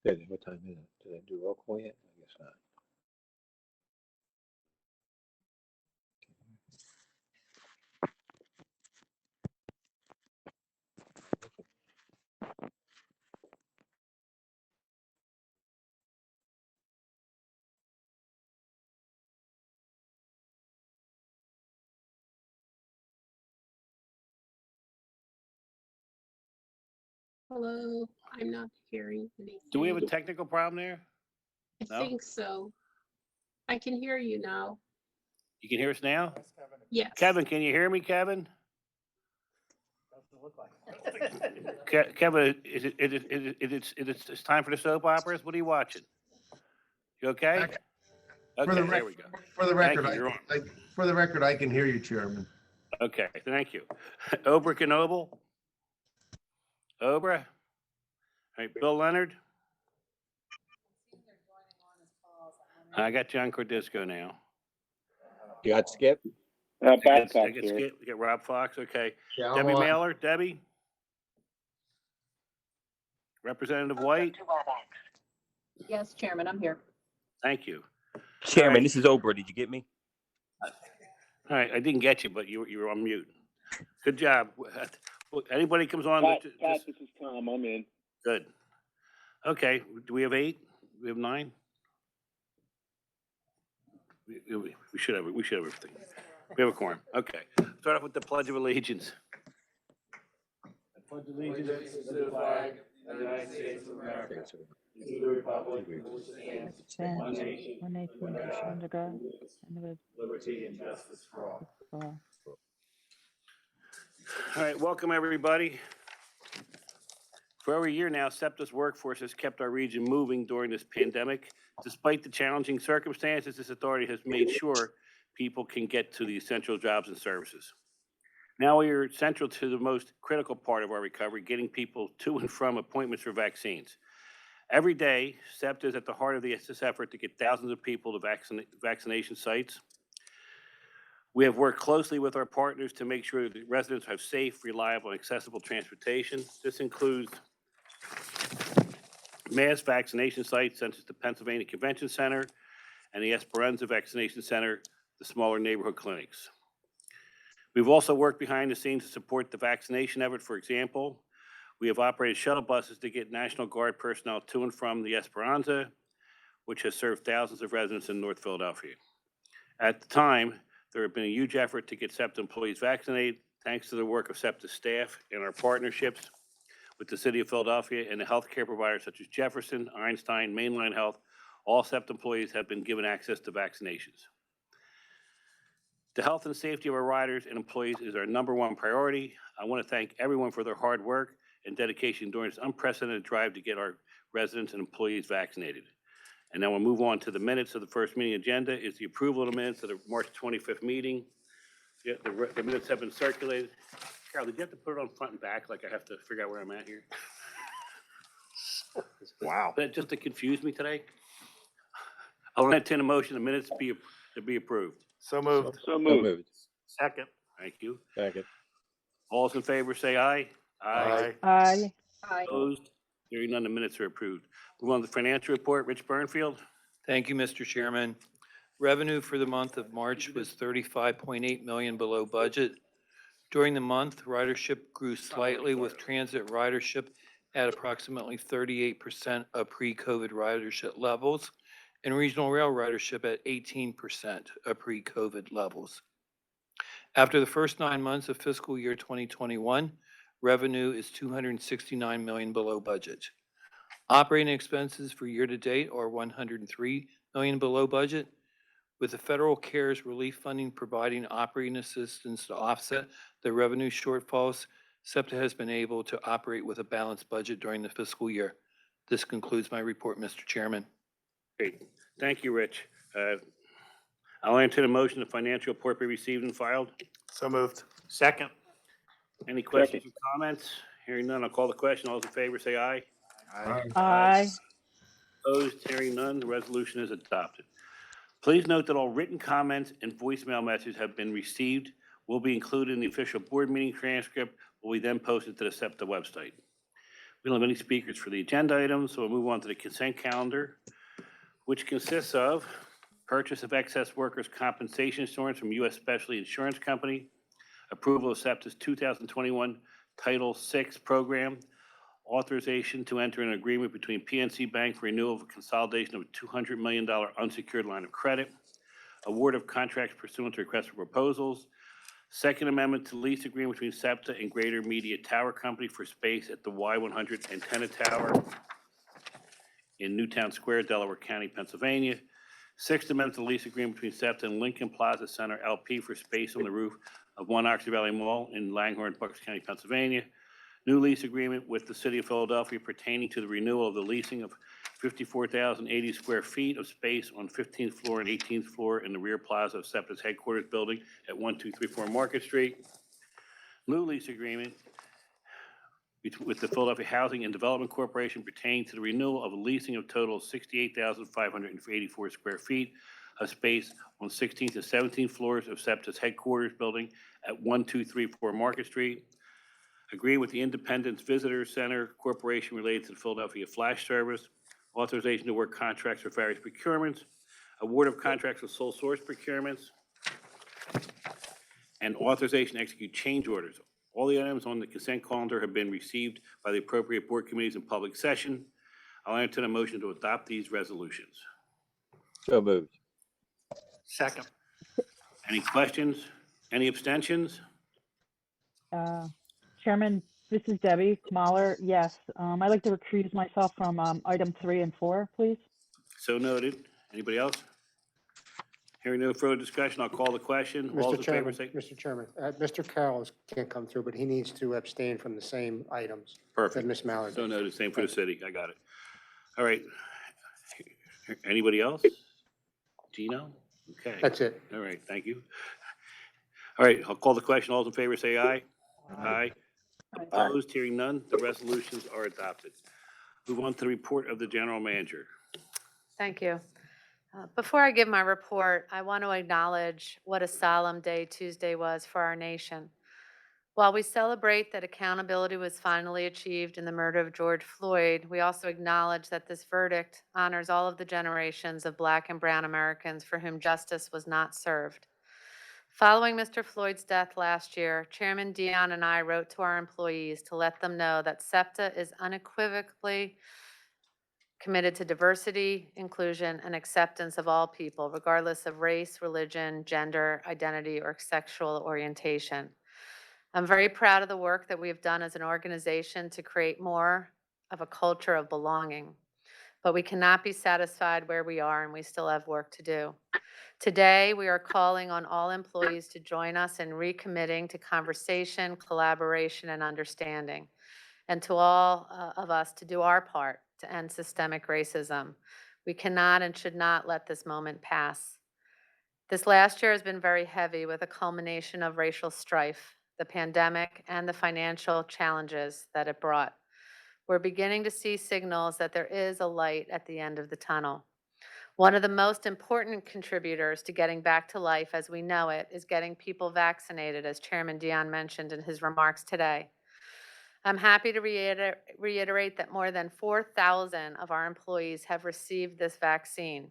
What time is it? Did I do roll call yet? I guess not. Hello, I'm not hearing anything. Do we have a technical problem there? I No? think so. I can hear you now. You can hear us now? Yes. Kevin, can you hear me, Kevin? Kevin, it's time for the soap operas? What are you watching? You okay? For the Okay, there we go. For the Thank record, you, you're on. for the record, I can hear you, Chairman. Okay, thank you. Oprah Knoble? Oprah? All right, Bill Leonard? I got John Cordisco now. You got Skip? I Babcock got here. Skip, we got Rob Fox, okay. Yeah, Debbie Mailer, Debbie? Representative White? Yes, Chairman, I'm here. Thank you. Chairman, right. this is Oprah. Did you get me? All right, I didn't get you, but you were on mute. Good job. Anybody comes on? Pat, this is Tom. I'm in. Good. Okay, do we have 8? We have 9? We should have everything. We have a quorum. Okay. Start off with the Pledge of Allegiance. I pledge allegiance to the flag of the United States of America, and to the republic which stands one nation, under God, and with liberty and justice for all. all. All right, welcome everybody. For over a year now, SEPTA's workforce has kept our region moving during this pandemic. Despite the challenging circumstances, this authority has made sure people can get to the essential jobs and services. Now we are central to the most critical part of our recovery, getting people to and from appointments for vaccines. Every day, SEPTA is at the heart of this effort to get thousands of people to vaccination sites. We have worked closely with our partners to make sure that residents have safe, reliable, and accessible transportation. This includes mass vaccination sites such as the Pennsylvania Convention Center and the Esperanza Vaccination Center, the smaller neighborhood clinics. We've also worked behind the scenes to support the vaccination effort. For example, we have operated shuttle buses to get National Guard personnel to and from the Esperanza, which has served thousands of residents in North Philadelphia. At the time, there had been a huge effort to get SEPTA employees vaccinated, thanks to the work of SEPTA staff and our partnerships with the City of Philadelphia and the healthcare providers such as Jefferson, Einstein, Mainline Health. All SEPTA employees have been given access to vaccinations. The health and safety of our riders and employees is our #1 priority. I want to thank everyone for their hard work and dedication during this unprecedented drive to get our residents and employees vaccinated. And now we'll move on to the minutes of the first meeting agenda is the approval of the minutes of the March 25th meeting. Yeah, the minutes have been circulated. Carol, did you have to put it on front and back? Like I have to figure out where I'm at here? Wow. Just to confuse me today? I'll entertain a motion, the minutes to be approved. So moved. So moved. Second. Thank you. Second. All those in favor say aye. Aye. Aye. Aye. Opposed? Hearing none, the minutes are approved. Move on to the financial report. Rich Burnfield. Thank you, Mr. Chairman. Revenue for the month of March was 35.8 million below budget. During the month, ridership grew slightly with transit ridership at approximately 38% of pre-COVID ridership levels and regional rail ridership at 18% of pre-COVID levels. After the first 9 months of fiscal year 2021, revenue is 269 million below budget. Operating expenses for year-to-date are 103 million below budget. With the federal CARES relief funding providing operating assistance to offset the revenue shortfalls, SEPTA has been able to operate with a balanced budget during the fiscal year. This concludes my report, Mr. Chairman. Great. Thank you, Rich. I'll entertain a motion the financial report be received and filed. So moved. Second. Any questions or comments? Hearing none, I'll call the question. All those in favor say aye. Aye. Opposed? Hearing none, the resolution is adopted. Please note that all written comments and voicemail messages have been received, will be included in the official board meeting transcript, will be then posted to the SEPTA website. We don't have any speakers for the agenda items, so we'll move on to the consent calendar, which consists of purchase of excess workers' compensation insurance from U.S. Specialty Insurance Company, approval of SEPTA's 2021 Title VI program, authorization to enter an agreement between PNC Bank for renewal of a consolidation of a $200 million unsecured line of credit, award of contracts pursuant to request for proposals, Second Amendment to lease agreement between SEPTA and Greater Media Tower Company for space at the Y100 Antenna Tower in Newtown Square, Delaware County, Pennsylvania. Sixth Amendment to lease agreement between SEPTA and Lincoln Plaza Center LP for space on the roof of One Oxford Valley Mall in Langhorne, Bucks County, Pennsylvania. New lease agreement with the City of Philadelphia pertaining to the renewal of the leasing of 54,080 square feet of space on 15th floor and 18th floor in the rear plaza of SEPTA's headquarters building at 1234 Market Street. New lease agreement with the Philadelphia Housing and Development Corporation pertaining to the renewal of a leasing of total 68,584 square feet of space on 16th and 17th floors of SEPTA's headquarters building at 1234 Market Street. Agree with the Independence Visitor Center Corporation related to the Philadelphia Flash Service. Authorization to work contracts for various procurements. Award of contracts with sole source procurements. And authorization to execute change orders. All the items on the consent calendar have been received by the appropriate board committees in public session. I'll entertain a motion to adopt these resolutions. So moved. Second. Any questions? Any abstentions? Chairman, this is Debbie Mahler. Yes, I'd like to recuse myself from item 3 and 4, please. So noted. Anybody else? Hearing no further discussion, I'll call the question. All those Mr. in favor Chairman, say. Mr. Chairman, Mr. Carroll can't come through, but he needs to abstain from the same items that Perfect. Ms. Mallard So did. noted. Same for the city. I got it. All right. Anybody else? Gino? Okay. That's it. All right. Thank you. All right. I'll call the question. All those in favor say aye. Aye. Opposed? Hearing none, the resolutions are adopted. Move on to the report of the general manager. Thank you. Before I give my report, I want to acknowledge what a solemn day Tuesday was for our nation. While we celebrate that accountability was finally achieved in the murder of George Floyd, we also acknowledge that this verdict honors all of the generations of Black and Brown Americans for whom justice was not served. Following Mr. Floyd's death last year, Chairman Dion and I wrote to our employees to let them know that SEPTA is unequivocally committed to diversity, inclusion, and acceptance of all people, regardless of race, religion, gender, identity, or sexual orientation. I'm very proud of the work that we have done as an organization to create more of a culture of belonging, but we cannot be satisfied where we are, and we still have work to do. Today, we are calling on all employees to join us in recommitting to conversation, collaboration, and understanding, and to all of us to do our part to end systemic racism. We cannot and should not let this moment pass. This last year has been very heavy with a culmination of racial strife, the pandemic, and the financial challenges that it brought. We're beginning to see signals that there is a light at the end of the tunnel. One of the most important contributors to getting back to life as we know it is getting people vaccinated, as Chairman Dion mentioned in his remarks today. I'm happy to reiterate that more than 4,000 of our employees have received this vaccine.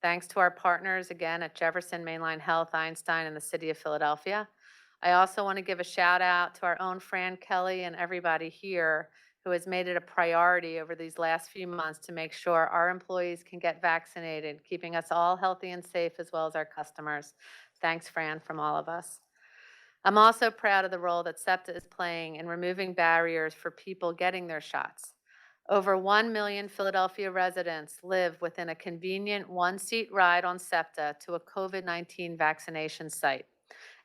Thanks to our partners, again, at Jefferson Mainline Health, Einstein, and the City of Philadelphia. I also want to give a shout out to our own Fran Kelly and everybody here who has made it a priority over these last few months to make sure our employees can get vaccinated, keeping us all healthy and safe as well as our customers. Thanks, Fran, from all of us. I'm also proud of the role that SEPTA is playing in removing barriers for people getting their shots. Over 1 million Philadelphia residents live within a convenient one-seat ride on SEPTA to a COVID-19 vaccination site.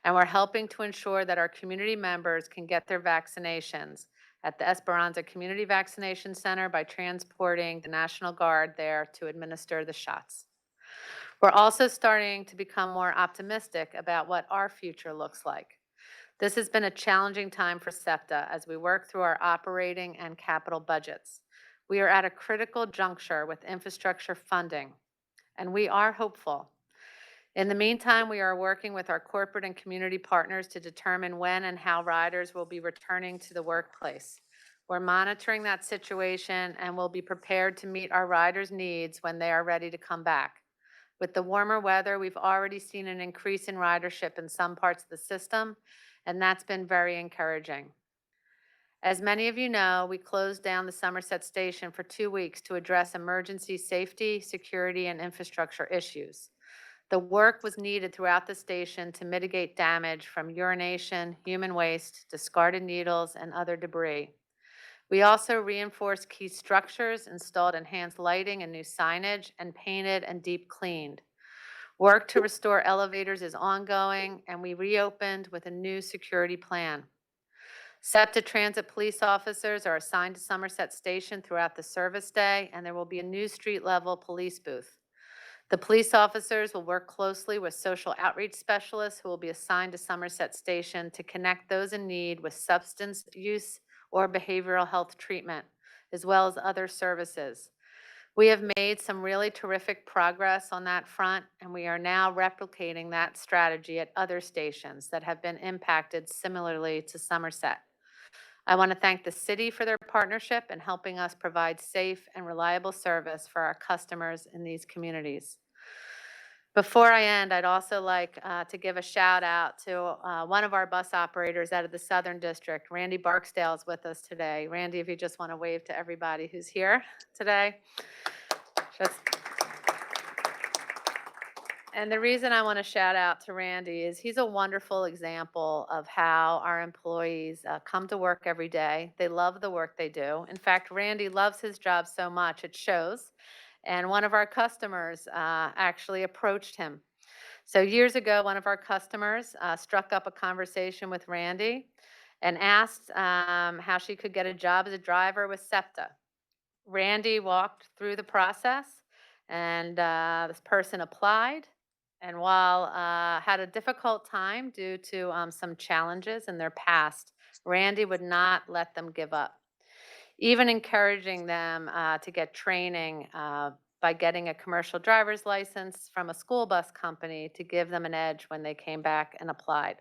And we're helping to ensure that our community members can get their vaccinations at the Esperanza Community Vaccination Center by transporting the National Guard there to administer the shots. We're also starting to become more optimistic about what our future looks like. This has been a challenging time for SEPTA as we work through our operating and capital budgets. We are at a critical juncture with infrastructure funding, and we are hopeful. In the meantime, we are working with our corporate and community partners to determine when and how riders will be returning to the workplace. We're monitoring that situation and will be prepared to meet our riders' needs when they are ready to come back. With the warmer weather, we've already seen an increase in ridership in some parts of the system, and that's been very encouraging. As many of you know, we closed down the Somerset Station for 2 weeks to address emergency safety, security, and infrastructure issues. The work was needed throughout the station to mitigate damage from urination, human waste, discarded needles, and other debris. We also reinforced key structures, installed enhanced lighting and new signage, and painted and deep cleaned. Work to restore elevators is ongoing, and we reopened with a new security plan. SEPTA transit police officers are assigned to Somerset Station throughout the service day, and there will be a new street-level police booth. The police officers will work closely with social outreach specialists who will be assigned to Somerset Station to connect those in need with substance use or behavioral health treatment, as well as other services. We have made some really terrific progress on that front, and we are now replicating that strategy at other stations that have been impacted similarly to Somerset. I want to thank the city for their partnership in helping us provide safe and reliable service for our customers in these communities. Before I end, I'd also like to give a shout out to one of our bus operators out of the Southern District. Randy Barksdale is with us today. Randy, if you just want to wave to everybody who's here today. And the reason I want to shout out to Randy is he's a wonderful example of how our employees come to work every day. They love the work they do. In fact, Randy loves his job so much, it shows. And one of our customers actually approached him. So years ago, one of our customers struck up a conversation with Randy and asked how she could get a job as a driver with SEPTA. Randy walked through the process, and this person applied. And while had a difficult time due to some challenges in their past, Randy would not let them give up, even encouraging them to get training by getting a commercial driver's license from a school bus company to give them an edge when they came back and applied.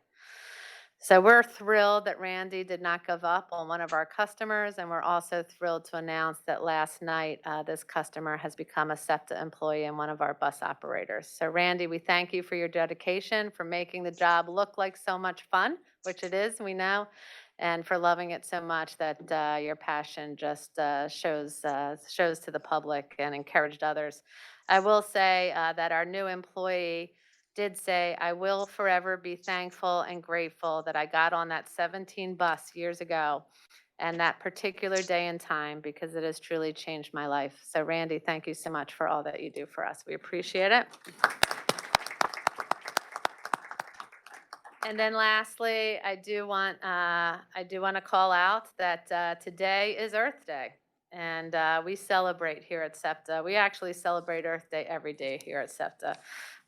So we're thrilled that Randy did not give up on one of our customers, and we're also thrilled to announce that last night this customer has become a SEPTA employee and one of our bus operators. So Randy, we thank you for your dedication, for making the job look like so much fun, which it is, we know, and for loving it so much that your passion just shows to the public and encouraged others. I will say that our new employee did say, I will forever be thankful and grateful that I got on that 17 bus years ago and that particular day and time, because it has truly changed my life. So Randy, thank you so much for all that you do for us. We appreciate it. And then lastly, I do want to call out that today is Earth Day, and we celebrate here at SEPTA. We actually celebrate Earth Day every day here at SEPTA.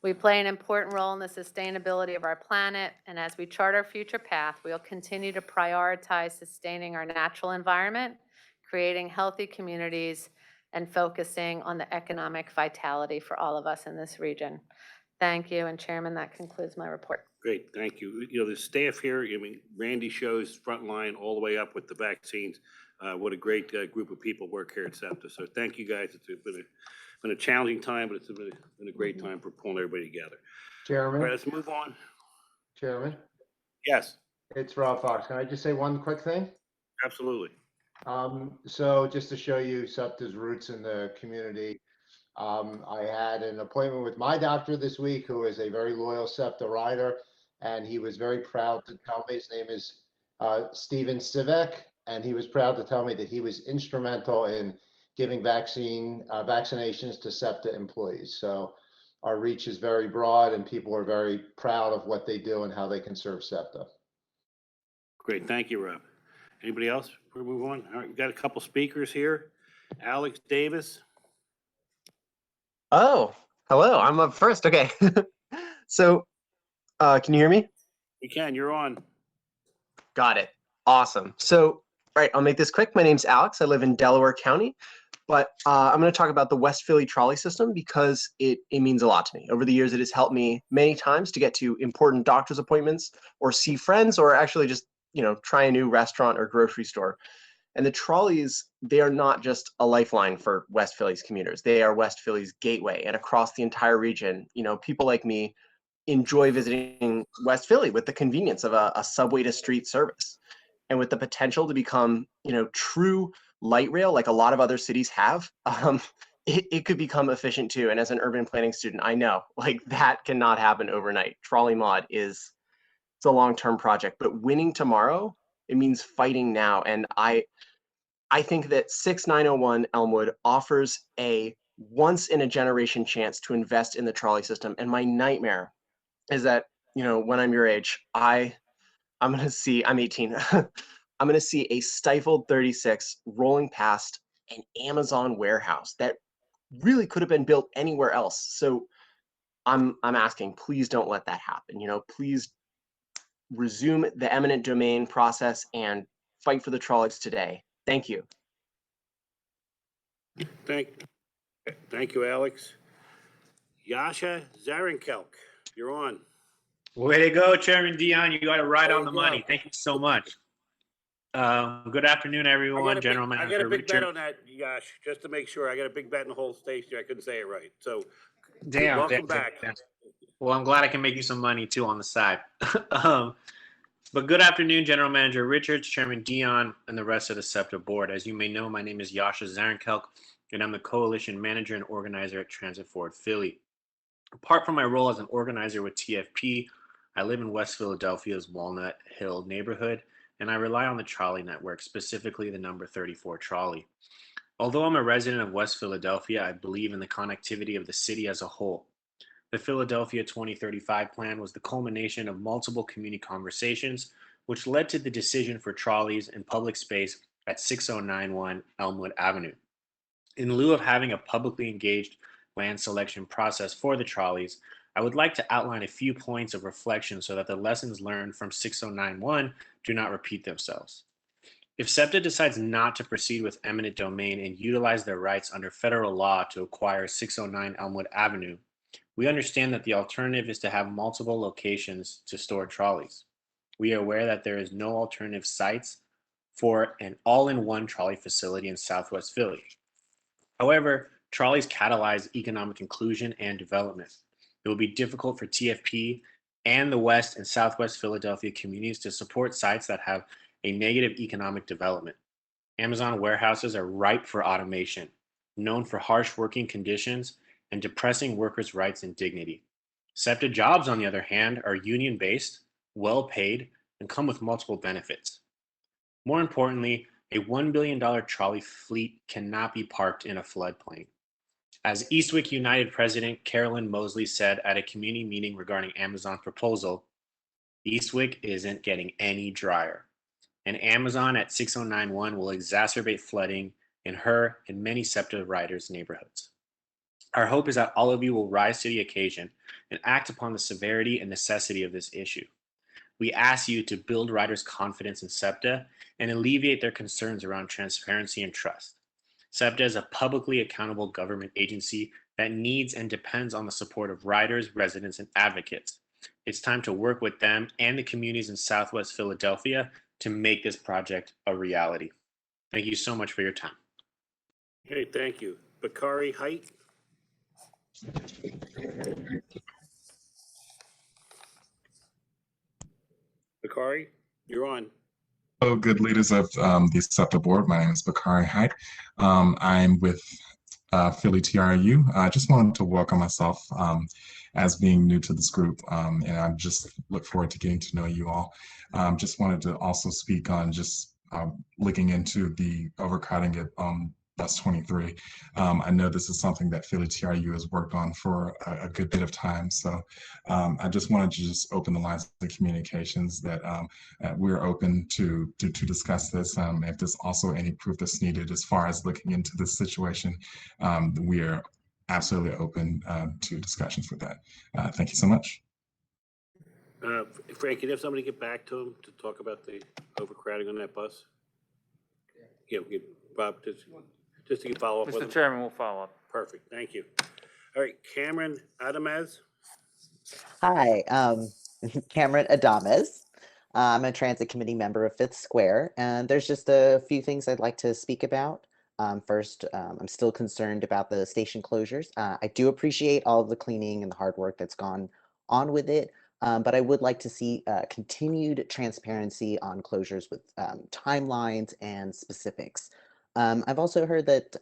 We play an important role in the sustainability of our planet, and as we chart our future path, we'll continue to prioritize sustaining our natural environment, creating healthy communities, and focusing on the economic vitality for all of us in this region. Thank you, and Chairman, that concludes my report. Great, thank you. You know, the staff here, I mean, Randy shows front line all the way up with the vaccines. What a great group of people work here at SEPTA. So thank you guys. It's been a challenging time, but it's been a great time for pulling everybody together. All right, Chairman, let's move on. Chairman, Yes, it's Rob Fox. Can I just say one quick thing? absolutely. So just to show you SEPTA's roots in the community, I had an appointment with my doctor this week, who is a very loyal SEPTA rider, and he was very proud to tell me, his name is Steven Sivek, and he was proud to tell me that he was instrumental in giving vaccinations to SEPTA employees. So our reach is very broad, and people are very proud of what they do and how they can serve SEPTA. Great, thank you, Rob. Anybody else before we move on? All right, we've got a couple speakers here. Alex Davis. Oh, hello, I'm up first. Okay. So, can you hear me? You can, you're on. Got it. Awesome. So, all right, I'll make this quick. My name's Alex. I live in Delaware County, but I'm going to talk about the West Philly trolley system because it means a lot to me. Over the years, it has helped me many times to get to important doctor's appointments or see friends or actually just, try a new restaurant or grocery store. And the trolleys, they are not just a lifeline for West Philly's commuters. They are West Philly's gateway. And across the entire region, people like me enjoy visiting West Philly with the convenience of a subway to street service. And with the potential to become, true light rail like a lot of other cities have, it could become efficient too. And as an urban planning student, I know like that cannot happen overnight. Trolley mod it's a long-term project, but winning tomorrow, it means fighting now. And I think that 6901 Elmwood offers a once in a generation chance to invest in the trolley system. And my nightmare is that, when I'm your age, I'm 18. I'm going to see a stifled 36 rolling past an Amazon warehouse that really could have been built anywhere else. So I'm asking, please don't let that happen. Please resume the eminent domain process and fight for the trolleys today. Thank you. Thank you, Alex. Yasha Zarenkelk, you're on. Way to go, Chairman Dion. You got it right on the There you money. go. Thank you so much. Good afternoon, everyone. General I got a Manager big bet Richard. on that, Yash, just to make sure. I got a big bet in the whole station. I couldn't say it right. So, Damn. welcome back. Well, I'm glad I can make you some money too on the side. But good afternoon, General Manager Richards, Chairman Dion, and the rest of the SEPTA board. As you may know, my name is Yasha Zarenkelk, and I'm the Coalition Manager and Organizer at Transit Forward Philly. Apart from my role as an organizer with TFP, I live in West Philadelphia's Walnut Hill neighborhood, and I rely on the trolley network, specifically the number 34 trolley. Although I'm a resident of West Philadelphia, I believe in the connectivity of the city as a whole. The Philadelphia 2035 plan was the culmination of multiple community conversations, which led to the decision for trolleys in public space at 6091 Elmwood Avenue. In lieu of having a publicly engaged land selection process for the trolleys, I would like to outline a few points of reflection so that the lessons learned from 6091 do not repeat themselves. If SEPTA decides not to proceed with eminent domain and utilize their rights under federal law to acquire 609 Elmwood Avenue, we understand that the alternative is to have multiple locations to store trolleys. We are aware that there is no alternative sites for an all-in-one trolley facility in Southwest Philly. However, trolleys catalyze economic inclusion and development. It will be difficult for TFP and the West and Southwest Philadelphia communities to support sites that have a negative economic development. Amazon warehouses are ripe for automation, known for harsh working conditions and depressing workers' rights and dignity. SEPTA jobs, on the other hand, are union-based, well-paid, and come with multiple benefits. More importantly, a $1 billion trolley fleet cannot be parked in a floodplain. As Eastwick United President Carolyn Mosley said at a community meeting regarding Amazon's proposal, Eastwick isn't getting any drier. And Amazon at 6091 will exacerbate flooding in her and many SEPTA riders' neighborhoods. Our hope is that all of you will rise to the occasion and act upon the severity and necessity of this issue. We ask you to build riders' confidence in SEPTA and alleviate their concerns around transparency and trust. SEPTA is a publicly accountable government agency that needs and depends on the support of riders, residents, and advocates. It's time to work with them and the communities in Southwest Philadelphia to make this project a reality. Thank you so much for your time. Okay, thank you. Bakari Height. Bakari, you're on. Hello, good leaders of the SEPTA board. My name is Bakari Height. I'm with Philly TRU. I just wanted to welcome myself as being new to this group, and I just look forward to getting to know you all. Just wanted to also speak on just looking into the overcrowding at Bus 23. I know this is something that Philly TRU has worked on for a good bit of time. So I just wanted to just open the lines of communications that we're open to discuss this. If there's also any proof that's needed as far as looking into this situation, we are absolutely open to discussions with that. Thank you so much. Frank, can you have somebody get back to him to talk about the overcrowding on that bus? Yeah, Bob, just to follow up with him. Mr. Chairman, we'll follow up. Perfect, thank you. All right, Cameron Adamez. Hi, Cameron Adames. I'm a transit committee member of Fifth Square, and there's just a few things I'd like to speak about. First, I'm still concerned about the station closures. I do appreciate all of the cleaning and the hard work that's gone on with it, but I would like to see continued transparency on closures with timelines and specifics. I've also heard that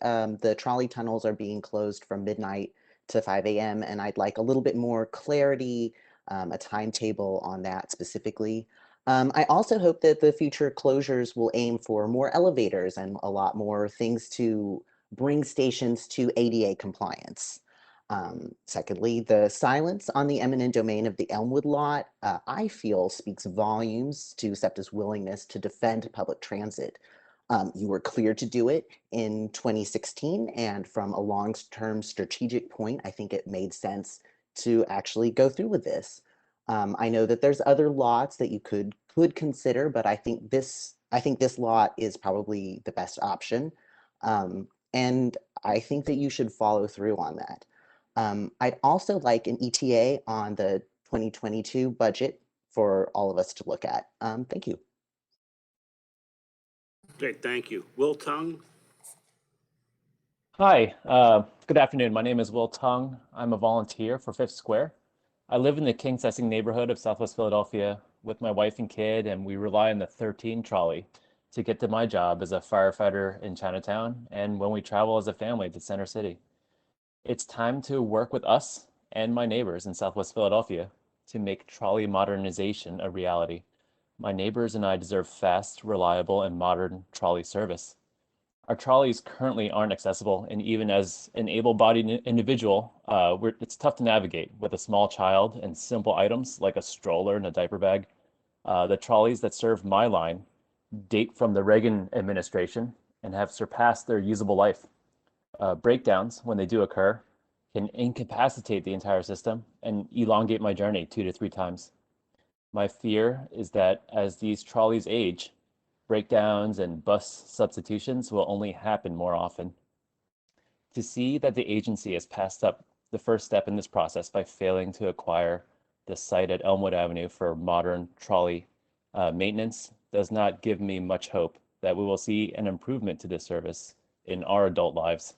the trolley tunnels are being closed from midnight to 5 a.m., and I'd like a little bit more clarity, a timetable on that specifically. I also hope that the future closures will aim for more elevators and a lot more things to bring stations to ADA compliance. Secondly, the silence on the eminent domain of the Elmwood lot, I feel speaks volumes to SEPTA's willingness to defend public transit. You were clear to do it in 2016, and from a long-term strategic point, I think it made sense to actually go through with this. I know that there's other lots that you could consider, but I think this lot is probably the best option, and I think that you should follow through on that. I'd also like an ETA on the 2022 budget for all of us to look at. Thank you. Great, thank you. Will Tung? Hi, good afternoon. My name is Will Tung. I'm a volunteer for Fifth Square. I live in the King Sessing neighborhood of Southwest Philadelphia with my wife and kid, and we rely on the 13 trolley to get to my job as a firefighter in Chinatown and when we travel as a family to Center City. It's time to work with us and my neighbors in Southwest Philadelphia to make trolley modernization a reality. My neighbors and I deserve fast, reliable, and modern trolley service. Our trolleys currently aren't accessible, and even as an able-bodied individual, it's tough to navigate with a small child and simple items like a stroller and a diaper bag. The trolleys that serve my line date from the Reagan administration and have surpassed their usable life. Breakdowns, when they do occur, can incapacitate the entire system and elongate my journey 2 to 3 times. My fear is that as these trolleys age, breakdowns and bus substitutions will only happen more often. To see that the agency has passed up the first step in this process by failing to acquire the site at Elmwood Avenue for modern trolley maintenance does not give me much hope that we will see an improvement to this service in our adult lives.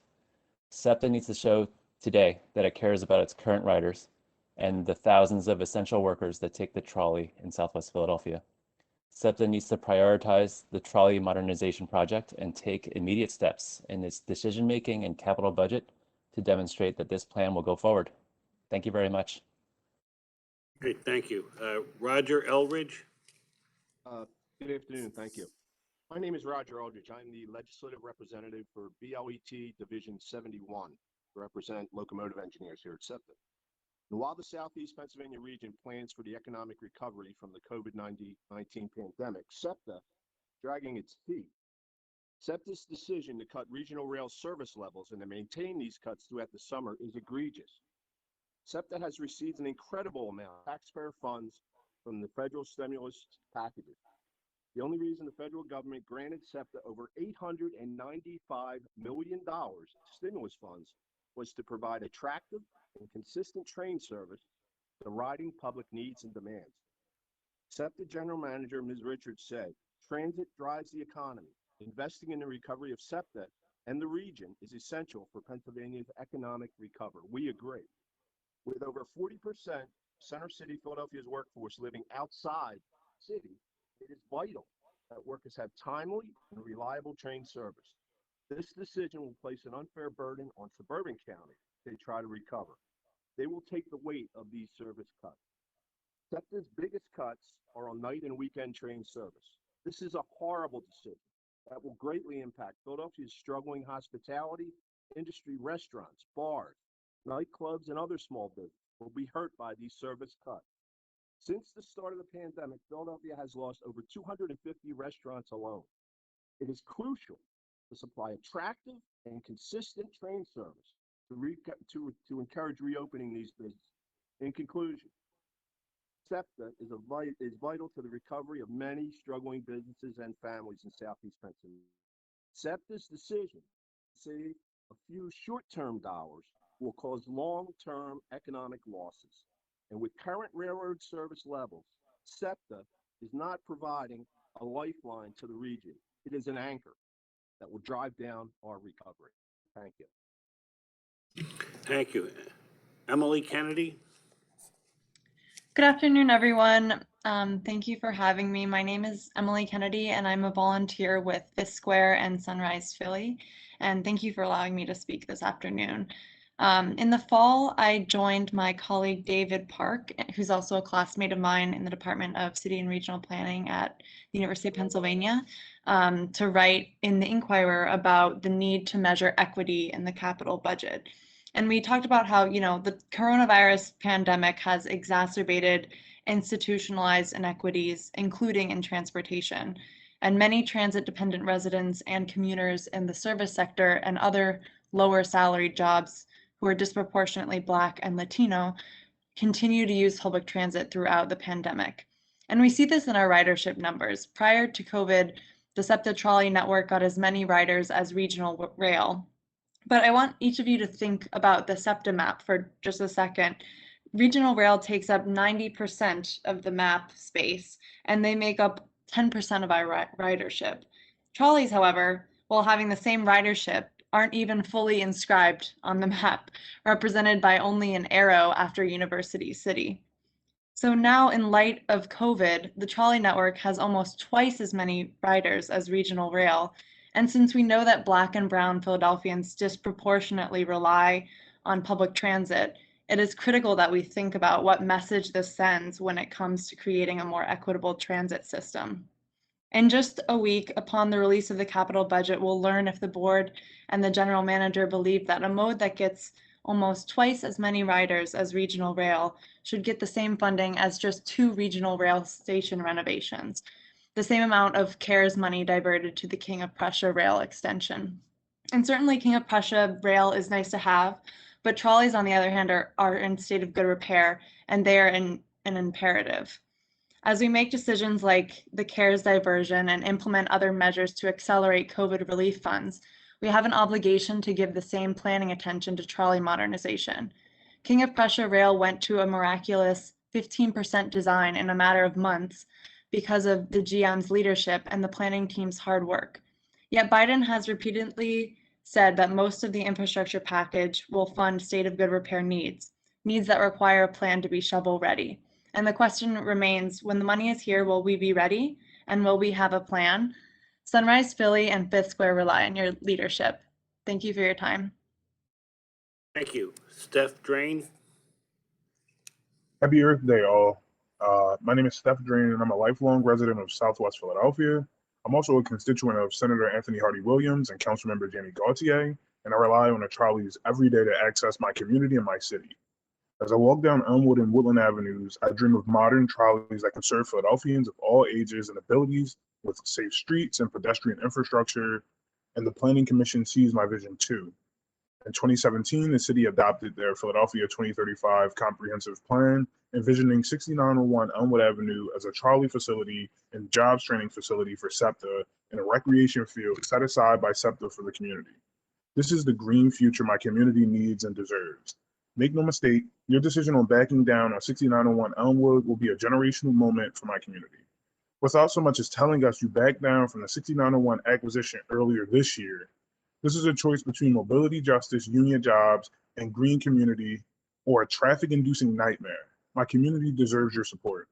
SEPTA needs to show today that it cares about its current riders and the thousands of essential workers that take the trolley in Southwest Philadelphia. SEPTA needs to prioritize the trolley modernization project and take immediate steps in its decision-making and capital budget to demonstrate that this plan will go forward. Thank you very much. Great, thank you. Roger Elridge? Good afternoon, thank you. My name is Roger Eldridge. I'm the legislative representative for BLET Division 71, represent locomotive engineers here at SEPTA. And while the Southeast Pennsylvania region plans for the economic recovery from the COVID-19 pandemic, SEPTA dragging its feet. SEPTA's decision to cut regional rail service levels and to maintain these cuts throughout the summer is egregious. SEPTA has received an incredible amount of taxpayer funds from the federal stimulus packages. The only reason the federal government granted SEPTA over $895 million stimulus funds was to provide attractive and consistent train service to riding public needs and demands. SEPTA General Manager Ms. Richards said, "Transit drives the economy. Investing in the recovery of SEPTA and the region is essential for Pennsylvania's economic recovery." We agree. With over 40% Center City, Philadelphia's workforce living outside the city, it is vital that workers have timely and reliable train service. This decision will place an unfair burden on suburban counties as they try to recover. They will take the weight of these service cuts. SEPTA's biggest cuts are on night and weekend train service. This is a horrible decision that will greatly impact Philadelphia's struggling hospitality industry. Restaurants, bars, nightclubs, and other small businesses will be hurt by these service cuts. Since the start of the pandemic, Philadelphia has lost over 250 restaurants alone. It is crucial to supply attractive and consistent train service to encourage reopening these businesses. In conclusion, SEPTA is vital to the recovery of many struggling businesses and families in Southeast Pennsylvania. SEPTA's decision to save a few short-term dollars will cause long-term economic losses. And with current railroad service levels, SEPTA is not providing a lifeline to the region. It is an anchor that will drive down our recovery. Thank you. Thank you. Emily Kennedy? Good afternoon, everyone. Thank you for having me. My name is Emily Kennedy, and I'm a volunteer with Fifth Square and Sunrise Philly. And thank you for allowing me to speak this afternoon. In the fall, I joined my colleague David Park, who's also a classmate of mine in the Department of City and Regional Planning at the University of Pennsylvania, to write in the Inquirer about the need to measure equity in the capital budget. And we talked about how, the coronavirus pandemic has exacerbated institutionalized inequities, including in transportation. And many transit-dependent residents and commuters in the service sector and other lower salaried jobs who are disproportionately Black and Latino continue to use public transit throughout the pandemic. And we see this in our ridership numbers. Prior to COVID, the SEPTA trolley network got as many riders as regional rail. But I want each of you to think about the SEPTA map for just a second. Regional rail takes up 90% of the map space, and they make up 10% of our ridership. Trolleys, however, while having the same ridership, aren't even fully inscribed on the map, represented by only an arrow after University City. So now, in light of COVID, the trolley network has almost twice as many riders as regional rail. And since we know that Black and Brown Philadelphians disproportionately rely on public transit, it is critical that we think about what message this sends when it comes to creating a more equitable transit system. In just a week upon the release of the capital budget, we'll learn if the board and the general manager believe that a mode that gets almost twice as many riders as regional rail should get the same funding as just 2 regional rail station renovations, the same amount of CARES money diverted to the King of Prussia rail extension. And certainly King of Prussia rail is nice to have, but trolleys, on the other hand, are in state of good repair, and they are an imperative. As we make decisions like the CARES diversion and implement other measures to accelerate COVID relief funds, we have an obligation to give the same planning attention to trolley modernization. King of Prussia rail went to a miraculous 15% design in a matter of months because of the GM's leadership and the planning team's hard work. Yet Biden has repeatedly said that most of the infrastructure package will fund state of good repair needs that require a plan to be shovel ready. And the question remains, when the money is here, will we be ready? And will we have a plan? Sunrise Philly and Fifth Square rely on your leadership. Thank you for your time. Thank you. Steph Drain? Happy Earth Day, all. My name is Steph Drain, and I'm a lifelong resident of Southwest Philadelphia. I'm also a constituent of Senator Anthony Hardy Williams and Councilmember Jamie Gaultier, and I rely on the trolleys every day to access my community and my city. As I walk down Elmwood and Woodland Avenues, I dream of modern trolleys that can serve Philadelphians of all ages and abilities with safe streets and pedestrian infrastructure, and the Planning Commission sees my vision too. In 2017, the city adopted their Philadelphia 2035 comprehensive plan, envisioning 6901 Elmwood Avenue as a trolley facility and jobs training facility for SEPTA and a recreation field set aside by SEPTA for the community. This is the green future my community needs and deserves. Make no mistake, your decision on backing down on 6901 Elmwood will be a generational moment for my community. Without so much as telling us you backed down from the 6901 acquisition earlier this year, this is a choice between mobility justice, union jobs, and green community, or a traffic-inducing nightmare. My community deserves your support.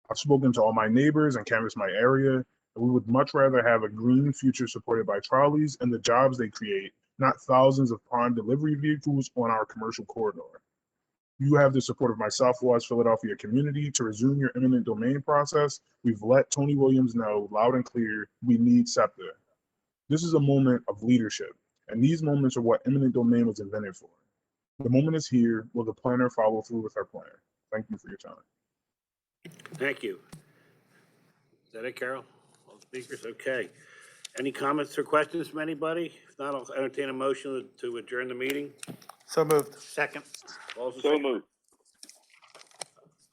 I've spoken to all my neighbors and canvassed my area, and we would much rather have a green future supported by trolleys and the jobs they create, not thousands of prime delivery vehicles on our commercial corridor. You have the support of my Southwest Philadelphia community to resume your eminent domain process. We've let Tony Williams know loud and clear we need SEPTA. This is a moment of leadership, and these moments are what eminent domain was invented for. The moment is here. Will the planner follow through with our plan? Thank you for your time. Thank you. Is that it, Carol? All speakers? Okay. Any comments or questions from anybody? If not, I'll entertain a motion to adjourn the meeting. So moved. Second. So moved.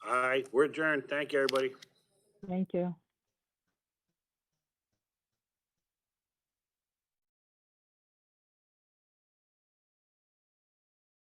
All right, we're adjourned. Thank you, everybody. Thank you.